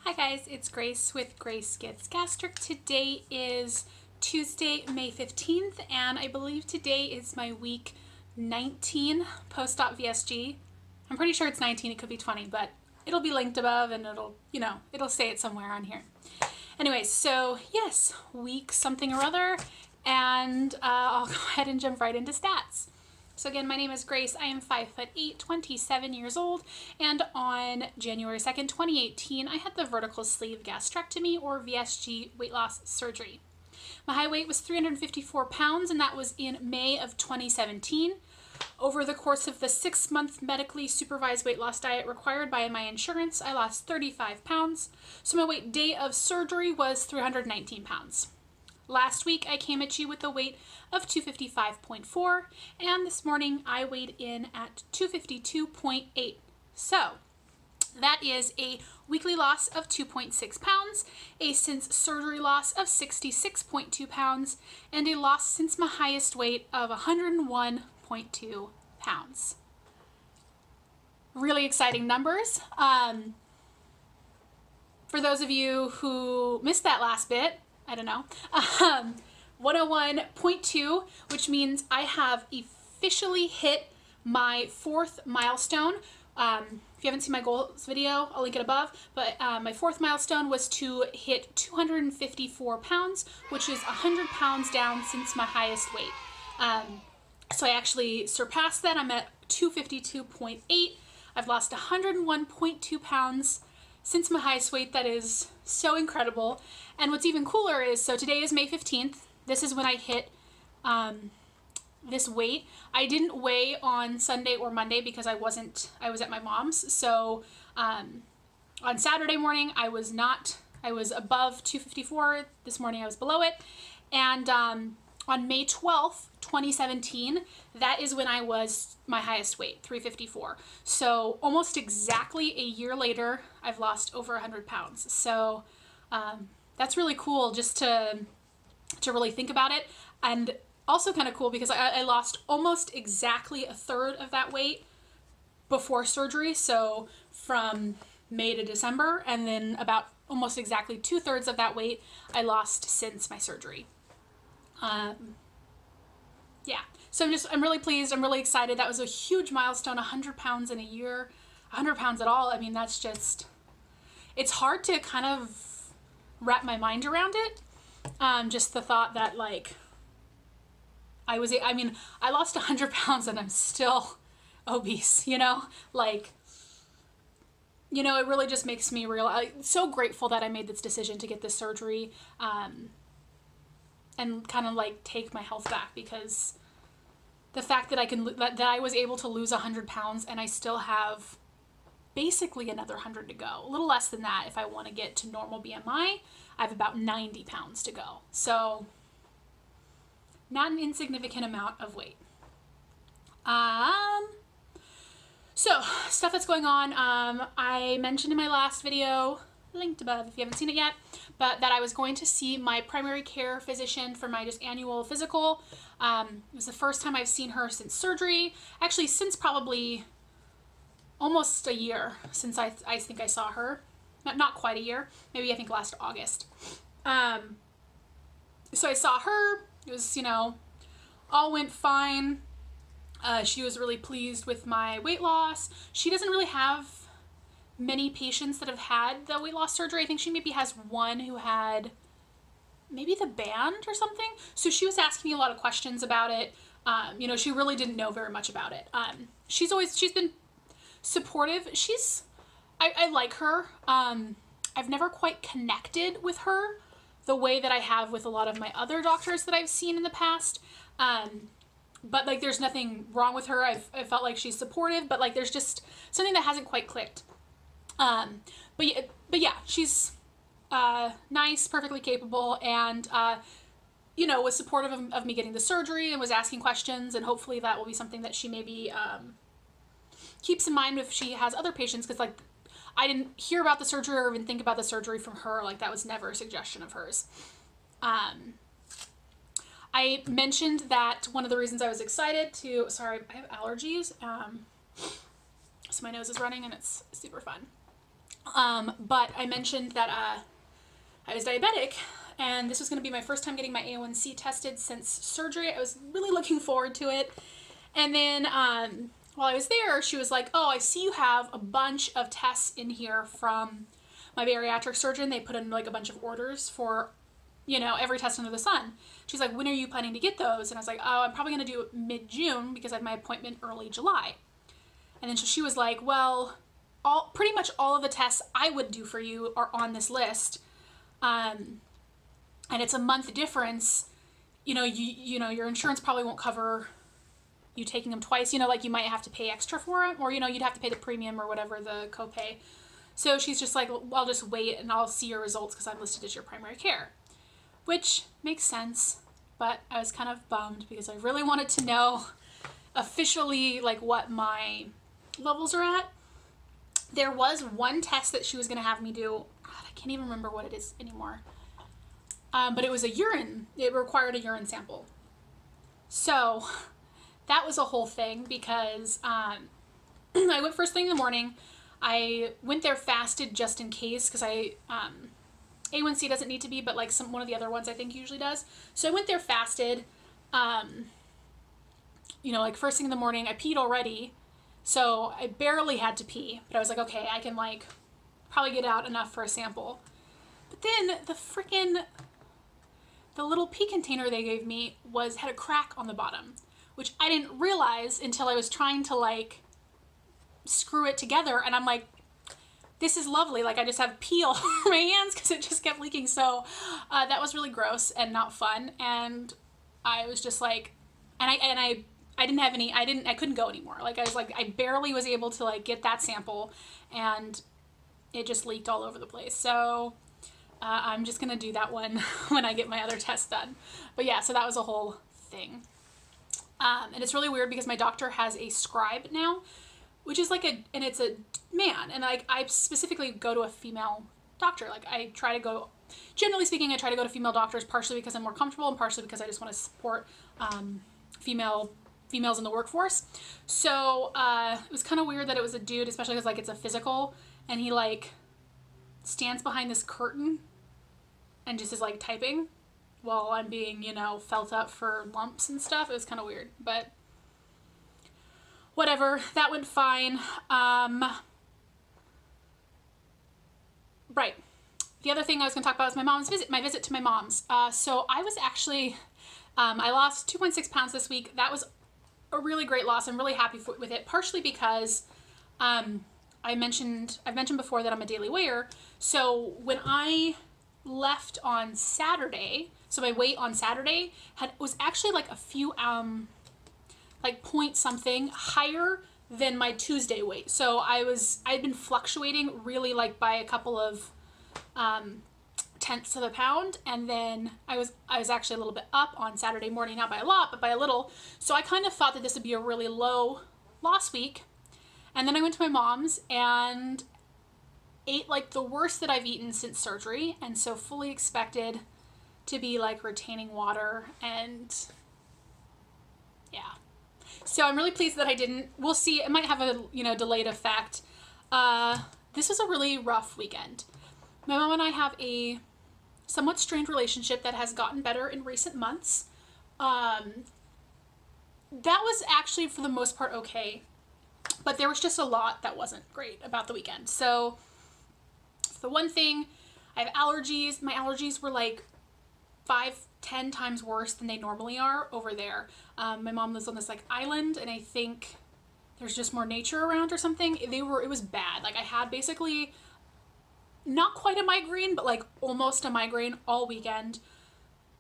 Hi guys, it's Grace with Grace Gets Gastric. Today is Tuesday, May 15th, and I believe today is my week 19 post-op VSG. I'm pretty sure it's 19, it could be 20, but it'll be linked above and it'll say it somewhere on here. Anyways, so yes, week something or other, and I'll go ahead and jump right into stats. So again, my name is Grace. I am 5'8", 27 years old, and on January 2nd, 2018, I had the Vertical Sleeve Gastrectomy, or VSG, weight loss surgery. My high weight was 354 pounds, and that was in May of 2017. Over the course of the 6-month medically supervised weight loss diet required by my insurance, I lost 35 pounds. So my weight day of surgery was 319 pounds. Last week, I came at you with a weight of 255.4, and this morning I weighed in at 252.8. So that is a weekly loss of 2.6 pounds, a since surgery loss of 66.2 pounds, and a loss since my highest weight of 101.2 pounds. Really exciting numbers. For those of you who missed that last bit, I don't know, 101.2, which means I have officially hit my 4th milestone. If you haven't seen my goals video, I'll link it above, but my 4th milestone was to hit 254 pounds, which is 100 pounds down since my highest weight. So I actually surpassed that. I'm at 252.8. I've lost 101.2 pounds since my highest weight. That is so incredible. And what's even cooler is, so today is May 15th. This is when I hit this weight. I didn't weigh on Sunday or Monday because I was at my mom's. So on Saturday morning, I was above 254. This morning I was below it. And on May 12th, 2017, that is when I was my highest weight, 354. So almost exactly a year later, I've lost over 100 pounds. So that's really cool just to really think about it. And also kind of cool because I lost almost exactly a third of that weight before surgery. So from May to December, and then about almost exactly 2/3 of that weight I lost since my surgery. Yeah, so I'm really pleased. I'm really excited. That was a huge milestone, 100 pounds in a year, 100 pounds at all. I mean, that's just, it's hard to kind of wrap my mind around it. Just the thought that like, I lost 100 pounds and I'm still obese, you know, like, you know, it really just makes me I'm so grateful that I made this decision to get this surgery, and kind of like take my health back, because the fact that that I was able to lose 100 pounds and I still have basically another 100 to go, a little less than that if I want to get to normal BMI. I have about 90 pounds to go. So not an insignificant amount of weight. So stuff that's going on. I mentioned in my last video, linked above if you haven't seen it yet, but that I was going to see my primary care physician for my just annual physical. It was the first time I've seen her since surgery. Actually, since probably almost a year since I think I saw her. Not quite a year. Maybe I think last August. So I saw her. It was, you know, all went fine. She was really pleased with my weight loss. She doesn't really have many patients that have had the weight loss surgery. I think she maybe has one who had maybe the band or something. So she was asking me a lot of questions about it. You know, she really didn't know very much about it. She's been supportive. I like her. I've never quite connected with her the way that I have with a lot of my other doctors that I've seen in the past. But like, there's nothing wrong with her. I felt like she's supportive, but like, there's just something that hasn't quite clicked. But yeah, she's nice, perfectly capable, and you know, was supportive of me getting the surgery and was asking questions, and hopefully that will be something that she maybe keeps in mind if she has other patients, because like, I didn't hear about the surgery or even think about the surgery from her. Like, that was never a suggestion of hers. I mentioned that one of the reasons I was excited to, sorry, I have allergies, so my nose is running and it's super fun. But I mentioned that I was diabetic, and this was going to be my first time getting my A1C tested since surgery. I was really looking forward to it. And then while I was there, she was like, oh, I see you have a bunch of tests in here from my bariatric surgeon. They put in like a bunch of orders for, you know, every test under the sun. She's like, when are you planning to get those? And I was like, oh, I'm probably going to do it mid-June because I have my appointment early July. And then so she was like, well, pretty much all of the tests I would do for you are on this list. And it's a month difference. You know, you know, your insurance probably won't cover you taking them twice. You know, like you might have to pay extra for it, or, you know, you'd have to pay the premium or whatever, the copay. So she's just like, well, I'll just wait and I'll see your results because I'm listed as your primary care, which makes sense. But I was kind of bummed because I really wanted to know officially like what my levels are at. There was one test that she was going to have me do. God, I can't even remember what it is anymore. But it was a urine. It required a urine sample. So that was a whole thing because I went first thing in the morning. I went there fasted just in case because A1C doesn't need to be, but like one of the other ones I think usually does. So I went there fasted. You know, like first thing in the morning, I peed already. So I barely had to pee, but I was like, okay, I can like probably get out enough for a sample. But then the little pee container they gave me had a crack on the bottom, which I didn't realize until I was trying to like screw it together. And I'm like, this is lovely. Like I just have pee all over my hands because it just kept leaking. So that was really gross and not fun. And I was just like, I didn't have any, I couldn't go anymore. Like I was like, I barely was able to like get that sample and it just leaked all over the place. So I'm just going to do that one when I get my other test done. But yeah, so that was a whole thing. And it's really weird because my doctor has a scribe now, which is like and it's a man. And like, I specifically go to a female doctor. Like I try to go, generally speaking, I try to go to female doctors partially because I'm more comfortable and partially because I just want to support females in the workforce. So it was kind of weird that it was a dude, especially because like it's a physical and he like stands behind this curtain and just is like typing while I'm being, you know, felt up for lumps and stuff. It was kind of weird, but whatever, that went fine. Right. The other thing I was going to talk about was my visit to my mom's. So I was actually, I lost 2.6 pounds this week. That was a really great loss. I'm really happy with it, partially because I've mentioned before that I'm a daily weigher. So when I left on Saturday, so my weight on Saturday was actually like a few like point something higher than my Tuesday weight. So I'd been fluctuating really like by a couple of tenths of a pound, and then I was actually a little bit up on Saturday morning, not by a lot, but by a little. So I kind of thought that this would be a really low loss week. And then I went to my mom's and ate like the worst that I've eaten since surgery, and so fully expected to be like retaining water, and yeah. So I'm really pleased that I didn't. We'll see. It might have a, you know, delayed effect. This was a really rough weekend. My mom and I have a somewhat strained relationship that has gotten better in recent months. That was actually for the most part okay, but there was just a lot that wasn't great about the weekend. So the one thing, I have allergies. My allergies were like 5-10 times worse than they normally are over there. My mom lives on this like island, and I think there's just more nature around or something. It was bad. Like I had basically not quite a migraine, but like almost a migraine all weekend.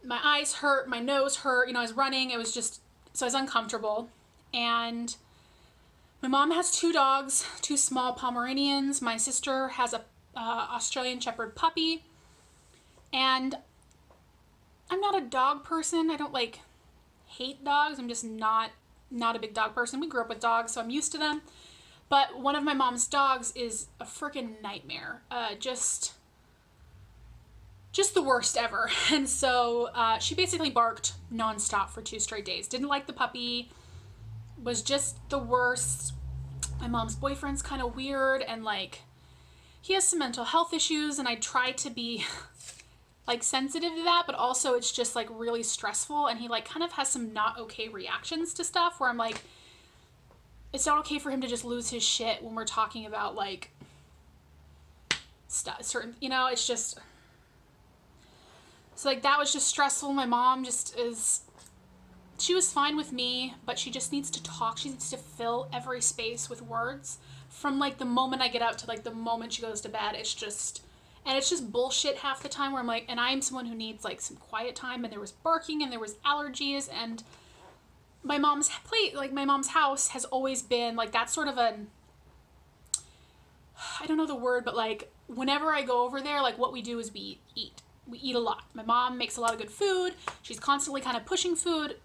My eyes hurt, my nose hurt, you know, I was running. It was just, so I was uncomfortable. And my mom has 2 dogs, 2 small Pomeranians. My sister has a Australian Shepherd puppy. And I'm not a dog person. I don't like hate dogs. I'm just not a big dog person. We grew up with dogs, so I'm used to them. But one of my mom's dogs is a freaking nightmare. Just the worst ever. And so she basically barked nonstop for 2 straight days. Didn't like the puppy. Was just the worst. My mom's boyfriend's kind of weird, and like he has some mental health issues, and I try to be like sensitive to that, but also it's just like really stressful, and he like kind of has some not okay reactions to stuff where I'm like, it's not okay for him to just lose his shit when we're talking about like stuff, certain, you know, it's just, so like that was just stressful. My mom just is, she was fine with me, but she just needs to talk. She needs to fill every space with words from like the moment I get out to like the moment she goes to bed. It's just, and it's just bullshit half the time where I'm like, and I'm someone who needs like some quiet time, and there was barking and there was allergies, and my mom's plate, like my mom's house has always been like that sort of an, I don't know the word, but like whenever I go over there, like what we do is we eat. We eat a lot. My mom makes a lot of good food. She's constantly kind of pushing food.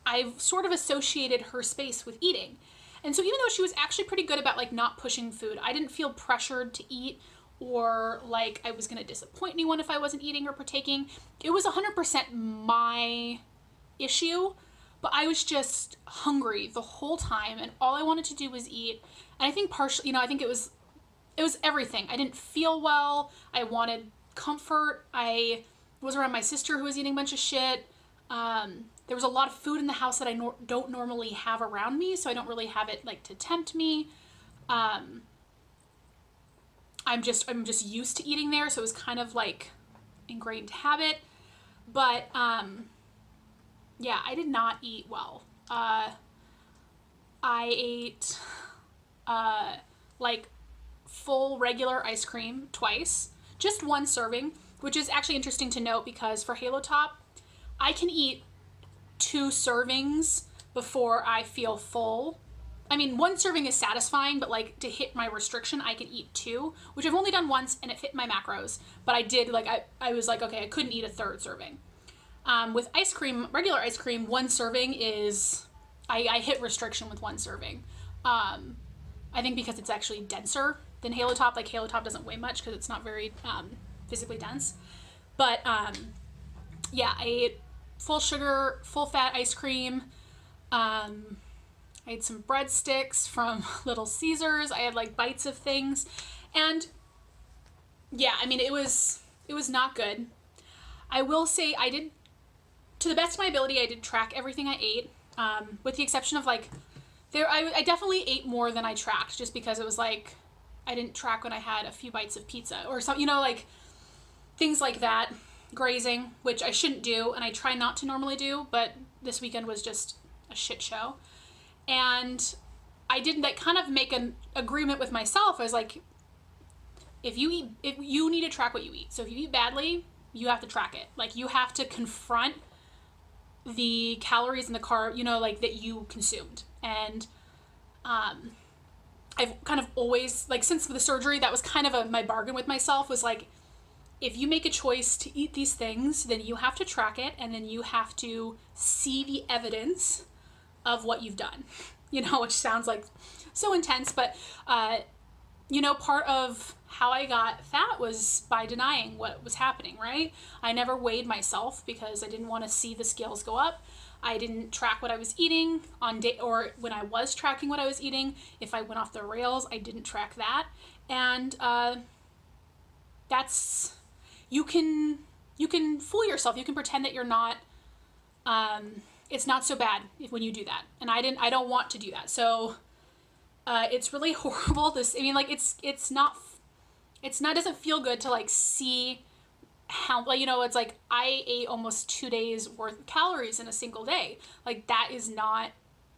I've sort of associated her space with eating. And so even though she was actually pretty good about like not pushing food, I didn't feel pressured to eat or like I was going to disappoint anyone if I wasn't eating or partaking. It was 100% my issue, but I was just hungry the whole time, and all I wanted to do was eat. And I think partially, you know, I think it was everything. I didn't feel well. I wanted comfort. I was around my sister who was eating a bunch of shit. There was a lot of food in the house that I don't normally have around me, so I don't really have it like to tempt me. I'm just used to eating there, so it was kind of like ingrained habit. But yeah, I did not eat well. I ate like full regular ice cream twice, just one serving, which is actually interesting to note because for Halo Top, I can eat 2 servings before I feel full. I mean, 1 serving is satisfying, but like to hit my restriction, I can eat 2, which I've only done once and it fit my macros. But I did like, I was like, okay, I couldn't eat a 3rd serving. With ice cream, regular ice cream, 1 serving is, I hit restriction with 1 serving. I think because it's actually denser than Halo Top. Like Halo Top doesn't weigh much because it's not very physically dense. But yeah, I ate full sugar, full fat ice cream. I ate some breadsticks from Little Caesars. I had like bites of things. And yeah, I mean, it was not good. I will say I did, to the best of my ability, I did track everything I ate, with the exception of like, I definitely ate more than I tracked just because it was like, I didn't track when I had a few bites of pizza or something, you know, like things like that. Grazing, which I shouldn't do, and I try not to normally do, but this weekend was just a shit show. And I did like kind of make an agreement with myself. I was like, if you need to track what you eat. So if you eat badly, you have to track it. Like you have to confront the calories and the carb, you know, like that you consumed. And I've kind of always, like since the surgery, that was kind of my bargain with myself was like, if you make a choice to eat these things, then you have to track it, and then you have to see the evidence of what you've done, you know, which sounds like so intense, but, you know, part of how I got fat was by denying what was happening, right? I never weighed myself because I didn't want to see the scales go up. I didn't track what I was eating on day, or when I was tracking what I was eating, if I went off the rails, I didn't track that. And, that's, you can fool yourself. You can pretend that you're not, it's not so bad when you do that. And I don't want to do that. So, it's really horrible. I mean, like, it doesn't feel good to like see how, like, you know, it's like I ate almost 2 days worth of calories in a single day. Like that is not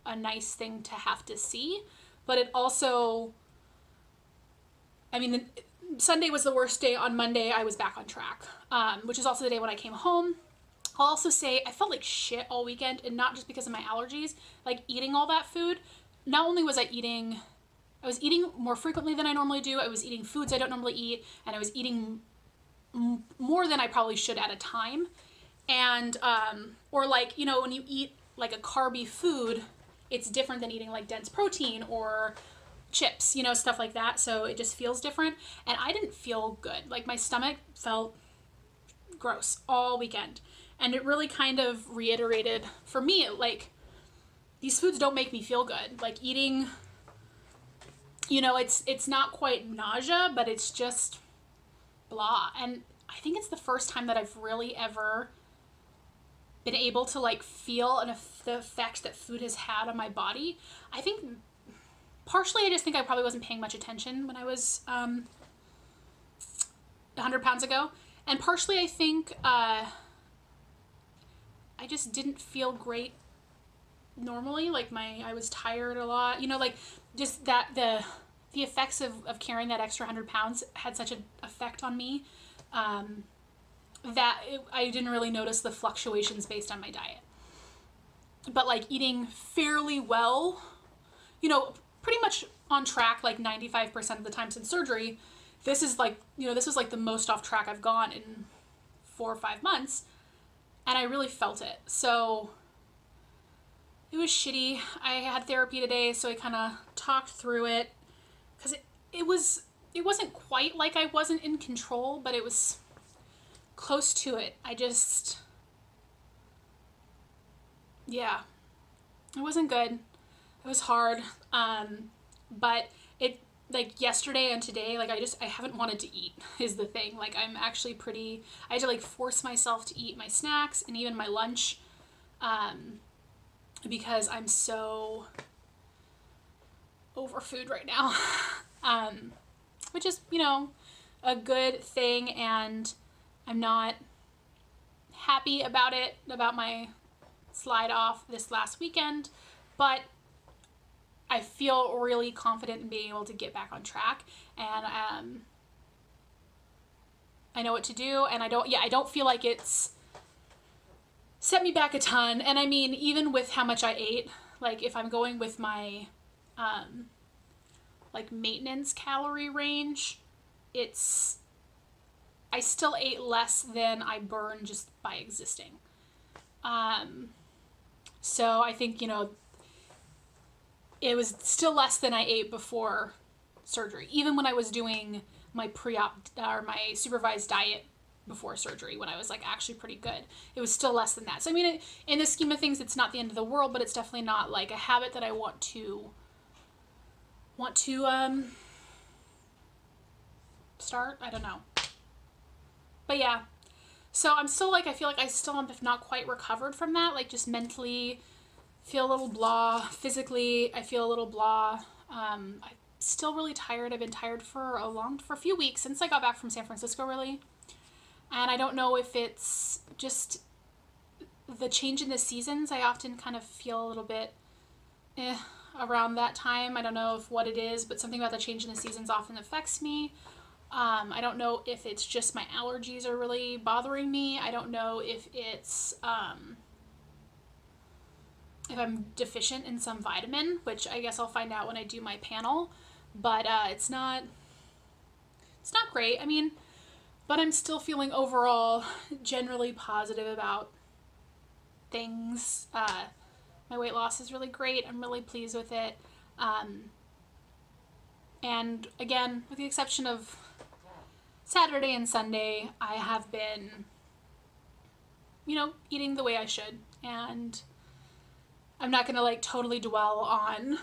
a nice thing to have to see, but it also, I mean, Sunday was the worst day. On Monday, I was back on track, which is also the day when I came home. I'll also say I felt like shit all weekend, and not just because of my allergies, like eating all that food. Not only was I was eating more frequently than I normally do. I was eating foods I don't normally eat, and I was eating more than I probably should at a time. And, or like, you know, when you eat like a carby food, it's different than eating like dense protein or chips, you know, stuff like that. So it just feels different. And I didn't feel good. Like my stomach felt gross all weekend. And it really kind of reiterated for me, like, these foods don't make me feel good. Like eating you know, it's not quite nausea, but it's just blah. And I think it's the first time that I've really ever been able to like feel the effect that food has had on my body. I think partially I just think I probably wasn't paying much attention when I was 100 pounds ago. And partially I think I just didn't feel great normally. Like I was tired a lot, you know, like just that the effects of carrying that extra 100 pounds had such an effect on me that I didn't really notice the fluctuations based on my diet. But like eating fairly well, you know, pretty much on track like 95% of the time since surgery. This is like, you know, this was like the most off track I've gone in 4 or 5 months, and I really felt it. So it was shitty. I had therapy today, so I kind of talked through it, because it wasn't quite like I wasn't in control, but it was close to it. Yeah, it wasn't good. It was hard. But it, like yesterday and today, like I haven't wanted to eat is the thing. Like I'm actually I had to like force myself to eat my snacks and even my lunch, because I'm so over food right now, which is, you know, a good thing, and I'm not happy about it, about my slide off this last weekend, but I feel really confident in being able to get back on track, and I know what to do, and I don't feel like it's set me back a ton. And I mean, even with how much I ate, like if I'm going with my like maintenance calorie range, I still ate less than I burned just by existing. So I think, you know, it was still less than I ate before surgery. Even when I was doing my pre-op or my supervised diet before surgery, when I was like actually pretty good, it was still less than that. So I mean, in the scheme of things, it's not the end of the world, but it's definitely not like a habit that I want to start. I don't know. But yeah, so I'm still like, I feel like I still am, if not quite recovered from that, like just mentally feel a little blah. Physically, I feel a little blah. I'm still really tired. I've been tired for a few weeks since I got back from San Francisco, really. And I don't know if it's just the change in the seasons. I often kind of feel a little bit around that time. I don't know what it is, but something about the change in the seasons often affects me. I don't know if it's just my allergies are really bothering me. I don't know if it's if I'm deficient in some vitamin, which I guess I'll find out when I do my panel. But it's not great. I mean, but I'm still feeling overall generally positive about things. My weight loss is really great. I'm really pleased with it. And again, with the exception of Saturday and Sunday, I have been, you know, eating the way I should. And I'm not going to like totally dwell on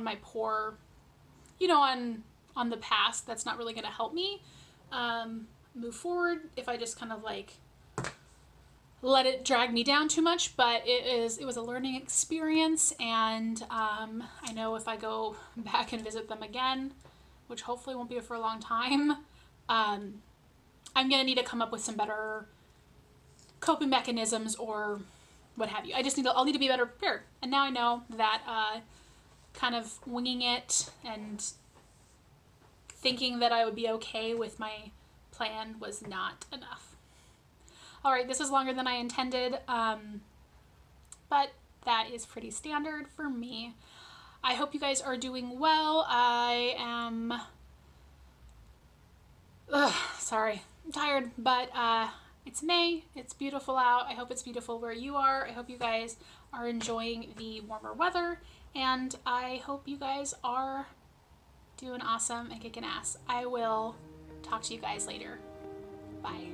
my poor, you know, on the past. That's not really going to help me move forward if I just kind of like let it drag me down too much. But it was a learning experience, and I know if I go back and visit them again, which hopefully won't be for a long time, I'm gonna need to come up with some better coping mechanisms or what have you. I'll need to be better prepared. And now I know that kind of winging it and thinking that I would be okay with my plan was not enough. All right, this is longer than I intended, but that is pretty standard for me. I hope you guys are doing well. I am, sorry, I'm tired, but it's May. It's beautiful out. I hope it's beautiful where you are. I hope you guys are enjoying the warmer weather, and I hope you guys are doing awesome and kicking ass. I will talk to you guys later. Bye.